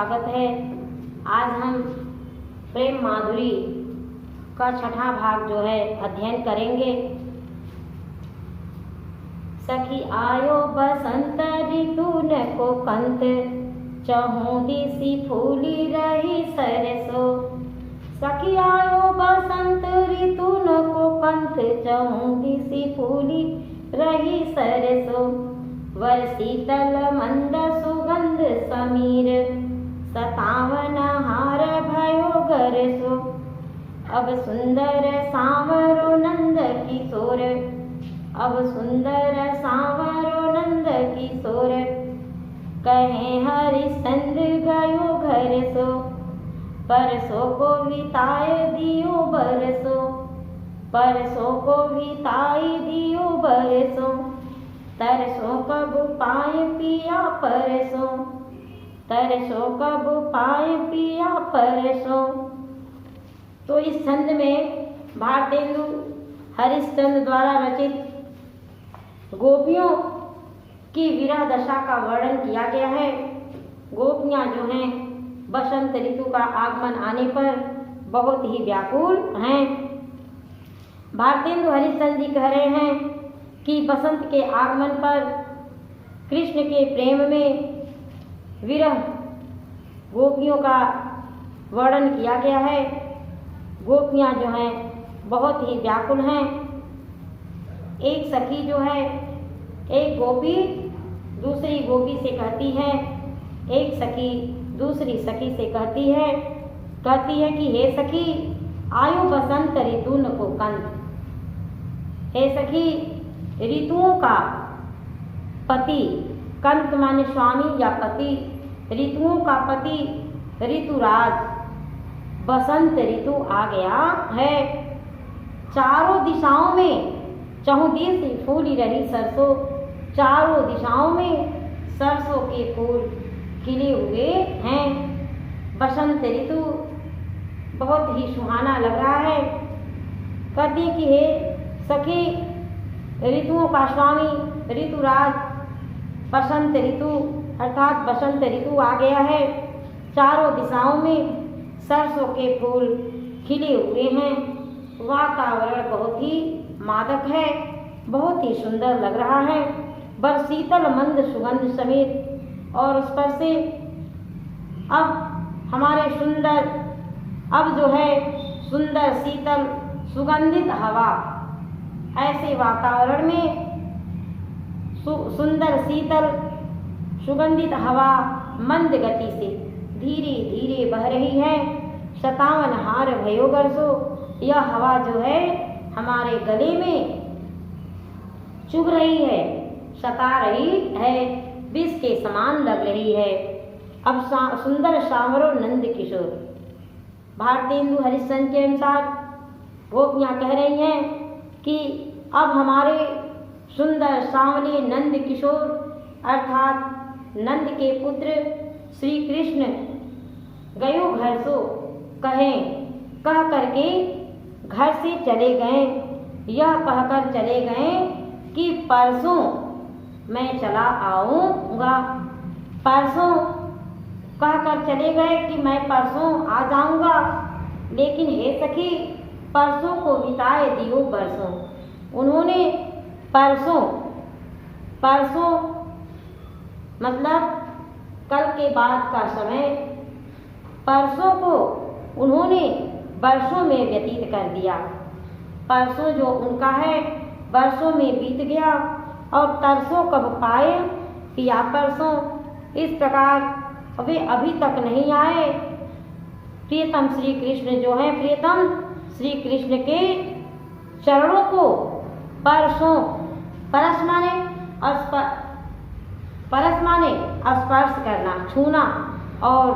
स्वागत है। आज हम प्रेम माधुरी का छठा भाग जो है अध्ययन करेंगे। सखी आयो बसंत ऋतु न को कंत, चहु दिसी फूली रही सरसो। सखी आयो बसंत ऋतु न को कंत, चहु दिसी फूली रही सरसो। वर शीतल मंद सुगंध समीर, सतावन हार भयो गरसो। अब सुंदर सांवरो नंद किशोर, अब सुंदर सांवरो नंद किशोर। कहे हरिश्चंद्र गयो घर सो, परसों को बिताए दियो बरसो। परसों को बिताई दियो बरसो, तरसों कब पाए पिया परसों। तरसों कब पाए पिया परसों। तो इस छंद में भारतेंदु हरिश्चंद्र द्वारा रचित गोपियों की विरह दशा का वर्णन किया गया है। गोपियाँ जो हैं बसंत ऋतु का आगमन आने पर बहुत ही व्याकुल हैं। भारतेंदु हरिश्चंद्र जी कह रहे हैं कि बसंत के आगमन पर कृष्ण के प्रेम में विरह गोपियों का वर्णन किया गया है। गोपियाँ जो हैं बहुत ही व्याकुल हैं। एक सखी जो है, एक गोपी दूसरी गोपी से कहती है, एक सखी दूसरी सखी से कहती है कि हे सखी आयु बसंत ऋतु न को कंत। हे सखी ऋतुओं का पति, कंत माने स्वामी या पति, ऋतुओं का पति ऋतुराज बसंत ऋतु आ गया है। चारों दिशाओं में चहुदिश फूली रही सरसों। चारों दिशाओं में सरसों के फूल खिले हुए हैं। बसंत ऋतु बहुत ही सुहाना लग रहा है। कहती कि हे सखी ऋतुओं का स्वामी ऋतुराज बसंत ऋतु अर्थात बसंत ऋतु आ गया है। चारों दिशाओं में सरसों के फूल खिले हुए हैं। वातावरण बहुत ही मादक है, बहुत ही सुंदर लग रहा है। बर शीतल मंद सुगंध समेत और उस पर से अब हमारे अब जो है सुंदर शीतल सुगंधित हवा, ऐसे वातावरण में सुंदर शीतल सुगंधित हवा मंद गति से धीरे धीरे बह रही है। सतावन हार भयो गरसो। यह हवा जो है हमारे गले में चुभ रही है, सता रही है, विष के समान लग रही है। अब सुंदर सांवरो नंद किशोर। भारतेंदु हरिश्चंद्र के अनुसार गोपियाँ कह रही हैं कि अब हमारे सुंदर सांवले नंद किशोर अर्थात नंद के पुत्र श्री कृष्ण गयो घर सो। कह करके घर से चले गए। यह कहकर चले गए कि परसों मैं चला आऊँगा। परसों कहकर चले गए कि मैं परसों आ जाऊँगा। लेकिन हे सखी परसों को बिताए दियो बरसों। उन्होंने परसों मतलब कल के बाद का समय, परसों को उन्होंने वर्षों में व्यतीत कर दिया। परसों जो उनका है वर्षों में बीत गया और तरसों कब पाए पिया परसों। इस प्रकार वे अभी तक नहीं आए। प्रियतम श्री कृष्ण जो है, प्रियतम श्री कृष्ण के चरणों को परसों, परस माने स्पर्श करना, छूना, और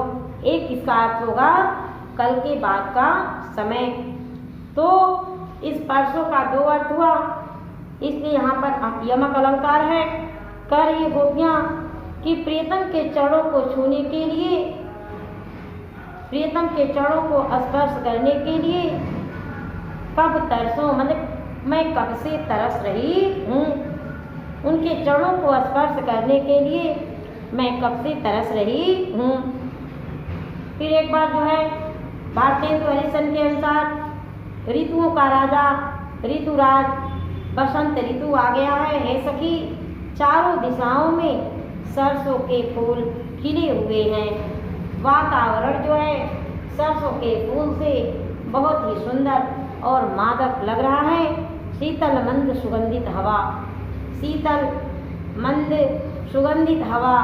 एक इसका अर्थ होगा कल के बाद का समय। तो इस परसों का दो अर्थ हुआ, इसलिए यहाँ पर यमक अलंकार है। कह रही गोपियाँ कि प्रियतम के चरणों को छूने के लिए, प्रियतम के चरणों को स्पर्श करने के लिए कब तरसों, मतलब मैं कब से तरस रही हूँ। उनके चरणों को स्पर्श करने के लिए मैं कब से तरस रही हूँ। फिर एक बार जो है भारतेंदु हरिश्चंद्र के अनुसार ऋतुओं का राजा ऋतुराज बसंत ऋतु आ गया है। हे सखी, चारों दिशाओं में सरसों के फूल खिले हुए हैं। वातावरण जो है सरसों के फूल से बहुत ही सुंदर और मादक लग रहा है। शीतल मंद सुगंधित हवा, शीतल मंद सुगंधित हवा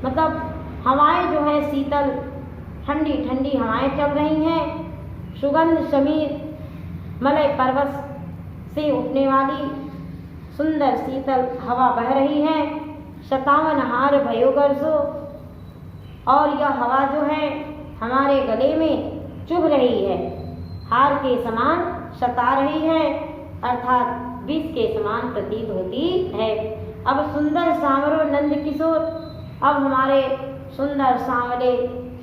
मतलब हवाएं जो है शीतल ठंडी ठंडी हवाएं चल रही हैं। सुगंध समीर मलय पर्वत से उठने वाली सुंदर शीतल हवा बह रही है। 57 हार भयो गर्जो, और यह हवा जो है हमारे गले में चुभ रही है, हार के समान सता रही है, अर्थात विष के समान प्रतीत होती है। अब सुंदर सांवरो नंद किशोर, अब हमारे सुंदर सांवरे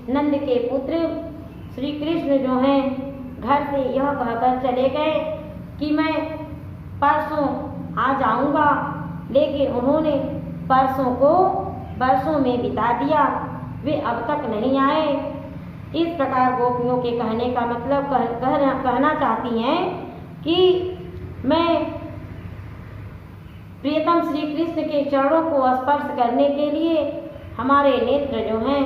नंद के पुत्र श्री कृष्ण जो हैं घर से यह कहकर चले गए कि मैं परसों आ जाऊंगा, लेकिन उन्होंने परसों को बरसों में बिता दिया, वे अब तक नहीं आए। इस प्रकार गोपियों के कहने का मतलब कहना चाहती हैं कि मैं प्रियतम श्री कृष्ण के चरणों को स्पर्श करने के लिए हमारे नेत्र जो हैं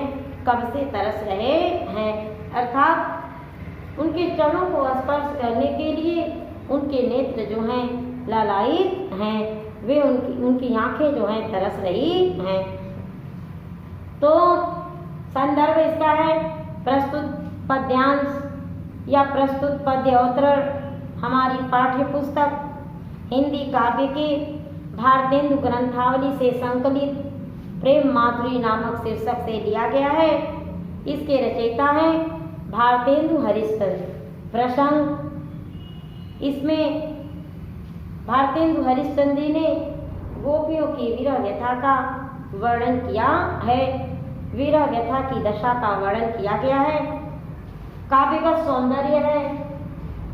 कब से तरस रहे हैं, अर्थात उनके चरणों को स्पर्श करने के लिए उनके नेत्र जो हैं लालायित हैं, वे उनकी आंखें जो हैं तरस रही हैं। तो संदर्भ इसका है प्रस्तुत पद्यांश या प्रस्तुत पद्य अवतरण हमारी पाठ्य पुस्तक हिंदी काव्य के भारतेंदु ग्रंथावली से संकलित प्रेम माधुरी नामक शीर्षक से लिया गया है। इसके रचयिता हैं भारतेंदु हरिश्चंद्र। प्रसंग, इसमें भारतेंदु हरिश्चंद्र जी ने गोपियों की विरह व्यथा का वर्णन किया है, विरह व्यथा की दशा का वर्णन किया गया है। काव्यगत सौंदर्य है,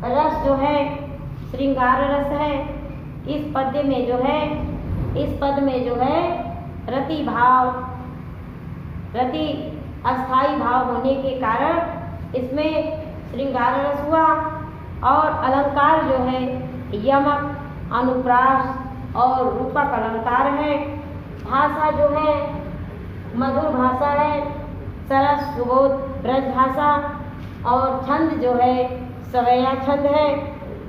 रस जो है श्रृंगार रस है। इस पद्य में जो है, इस पद में जो है रति भाव, रति अस्थाई भाव होने के कारण इसमें श्रृंगार रस हुआ, और अलंकार जो है यमक, अनुप्रास और रूपक अलंकार है। भाषा जो है मधुर भाषा है, सरस सुबोध ब्रज भाषा, और छंद जो है सवैया छंद है,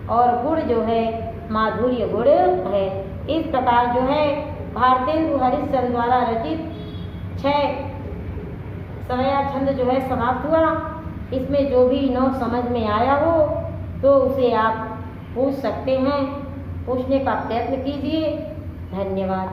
और गुण जो है माधुर्य गुण है। इस प्रकार जो है भारतेंदु हरिश्चंद्र द्वारा रचित 6 सवैया छंद जो है समाप्त हुआ। इसमें जो भी न समझ में आया हो तो उसे आप पूछ सकते हैं, पूछने का प्रयत्न कीजिए। धन्यवाद।